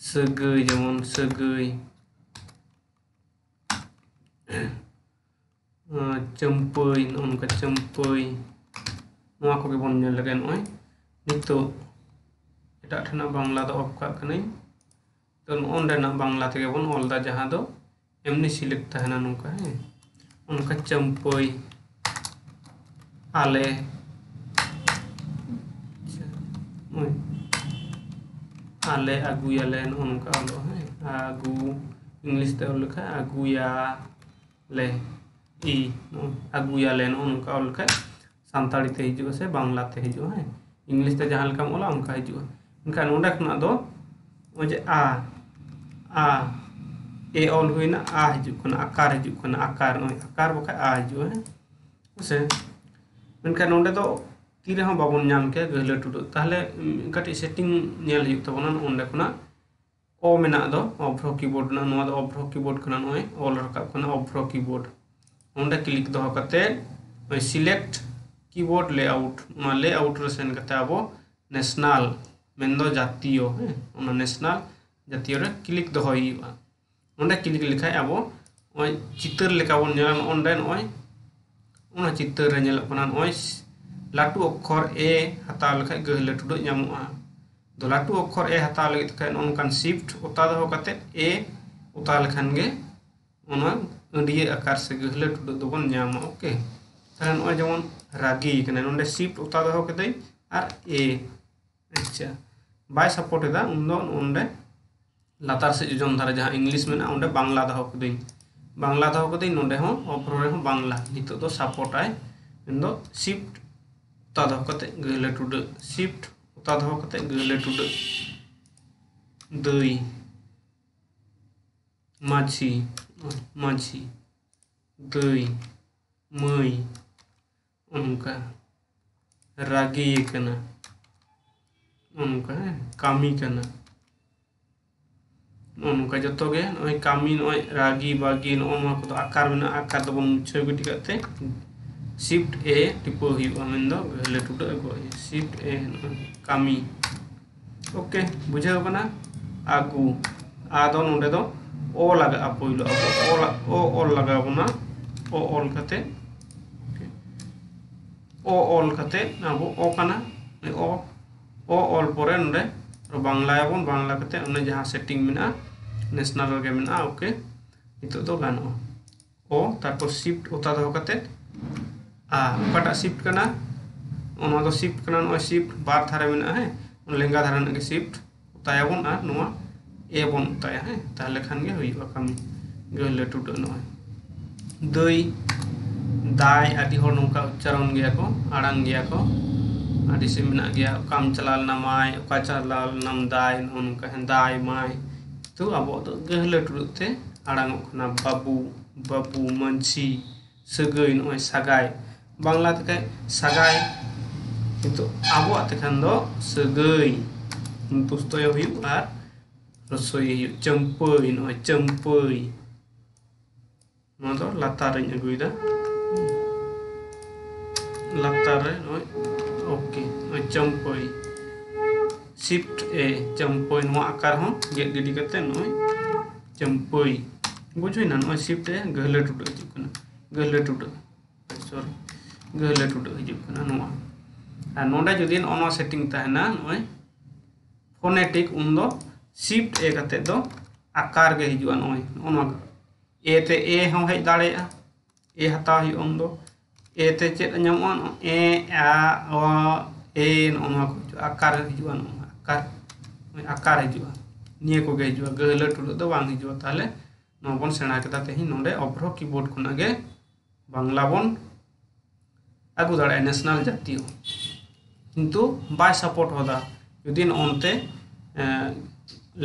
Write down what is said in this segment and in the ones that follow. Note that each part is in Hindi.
sagai jemon sagai cempai onka cempai noa ko gebon nyel legen oi nito eta thana bangla do off ka kanai तो onde na bangla tege bon olda jaha do emni select tahena nongka he onka Champai आले आले aguyaले नongka olo he agu इंग्लिश ते ol का aguya ले ई aguyaले नongka ol का सानताड़ी ते हिजु से बांग्ला ते हिजु है इंग्लिश ते जहां लका ओला उनका हिजु इनका नोंडा खना दो ओजे आ ए ऑल हुईना आ हिजु कना आकार बका आ हिजु है से इनका नोंडे दो तीरे हम बाबन नाम के गहले टुडो ताहले कटी सेटिंग नेल हिजु तबना ओंडे खना ओ मेना दो ऑब्रो कीबोर्ड ना नोआ दो ऑब्रो कीबोर्ड खना नोय ऑल रका खना ऑब्रो कीबोर्ड ओंडे क्लिक दो कते ओय सिलेक्ट कीबोर्ड लेआउट ना लेआउट रे सेन कते आबो नेशनल मेंदो जातीय है ओना नेशनल जातीय रे क्लिक दो होइबा ओंडे क्लिक लिखाय आबो ओय चित्र लेका बोन नेल ओंडे नय ओना चित्र रे नेल कोना नय लाटू अक्षर ए हता लेखाय गहले टुडो ᱧᱟᱢᱚᱜᱼᱟ दो लाटू अक्षर ए हता लगित खाय ओनकान शिफ्ट ओता दो कते ए ओता लेखान गे ओना अंडिये आकार से गहले टुडो दो बोन ᱧᱟᱢᱟ ओके ताहले नय जेमन रागी कने नोंडे शिफ्ट ओता दो कते आर ए अच्छा बाय सपोर्ट एदा उन्दो ओंडे लातार से जोजन धारे जहां इंग्लिश में ना ओंडे बांग्ला दो कदई नोंडे हो ऑप्रो रे हो बांग्ला नितो दो सपोर्ट आय इन्दो शिफ्ट ओता दो कते गहले टुडो शिफ्ट ओता दो कते गहले टुडो दई माझी माझी दई मई उनका रागी कना उनका कामी कना उनका जतो गे नय कामी नय रागी बागी नोमा को आकार में आकार दो बन मुछे गिटी करते शिफ्ट ए टिपो हिबा मेंदो गहले टुडो अगो शिफ्ट ए कामी ओके बुझाव बना आगु आदो नोंडे दो ओ लगा पहिलो ओ ऑल लगा बना ओ ऑल कते ओ ऑल कते आबो ओ कना ओ ऑल परे नोंडे बांग्ला बन बांग्ला कते ओने जहां सेटिंग मेना नेशनल रे मेना ओके नितो दो गानो ओ तारपर शिफ्ट ओता दो कते आ ओकाटा शिफ्ट कना ओना दो शिफ्ट कना नो शिफ्ट बार थारे मेना है लेंगा धारा ने शिफ्ट ओताया बन आ नोआ ए बन ओताया है ताहले खान गे होइबा कामी गहले टुडो नो दई दाई आदि हर नोका उच्चारण गया को आड़ांग गया को आदि से मेना गया काम चलाल ना माय ओका चलाल नाम दाई नोका है दाई माय तो अब गहले टुडते आड़ांग खना बाबू बाबू मानसी सगई नय सागाय बांग्ला तके सागाय किंतु आबो आतेखान दो सगई तुस्तय हुई आर रसोई चंपई नय चंपई नो दो लातार रे अगुइदा लातार रे नय ओके नय चंपई शिफ्ट ए चंपई नो आकार हो गेट गिडी करते नय चंपई बुझुई ना नय शिफ्ट ए गहले टुडो हिजु कना गहले टुडो सॉरी गहले टुडो हिजु कना नो आ नोंडे जदि ओनो सेटिंग ताहेना नय फोनेटिक उन्दो शिफ्ट ए कते दो आकार गे हिजुआ नय ओनो ए ते ए हो हेज दाड़ेया ए हता हि उन्दो ए ते चेत ᱧᱟᱢᱚᱜᱼᱟ ए आ ओ ए ओनो आकार हिजुआ नो आकार हिजुआ निये को गे हिजुआ गहले टुडो दो बांग हिजुआ ताले नो बन सेना केदा तेहि नोंडे ऑब्रो कीबोर्ड खुना गे बांग्ला बन आगु दाड़े नेशनल जातीय किंतु बाय सपोर्ट होदा यदि ओनते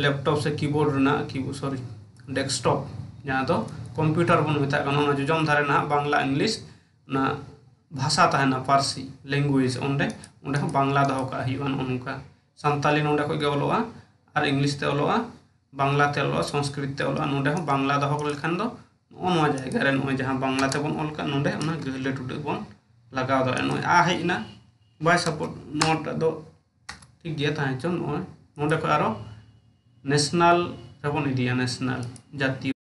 लैपटॉप से कीबोर्ड रना कीबोर्ड सॉरी डेस्कटॉप जहां दो कंप्यूटर बन मेता कनो ना जोजम धारे ना बांग्ला इंग्लिश ना भाषा ताहेना पारसी लैंग्वेज ओंडे बांग्ला दहो का हिवा ओनका संताली नोंडे को गे ओलोआ और इंग्लिश ते ओलोआ बांग्ला ते ओलोआ संस्कृत ते ओलोआ नोंडे हो बांग्ला दहो लेखान दो ओनवा जायगा रे नो जहां बांग्ला ते बन ओल का नोंडे ओना गहले टुडो बन लगाव दो नो आ हेजना बाय सपोर्ट नोट दो ठीक गया ताहे चो नो नोंडे को आरो नेशनल रेबन इडिया नेशनल जातीय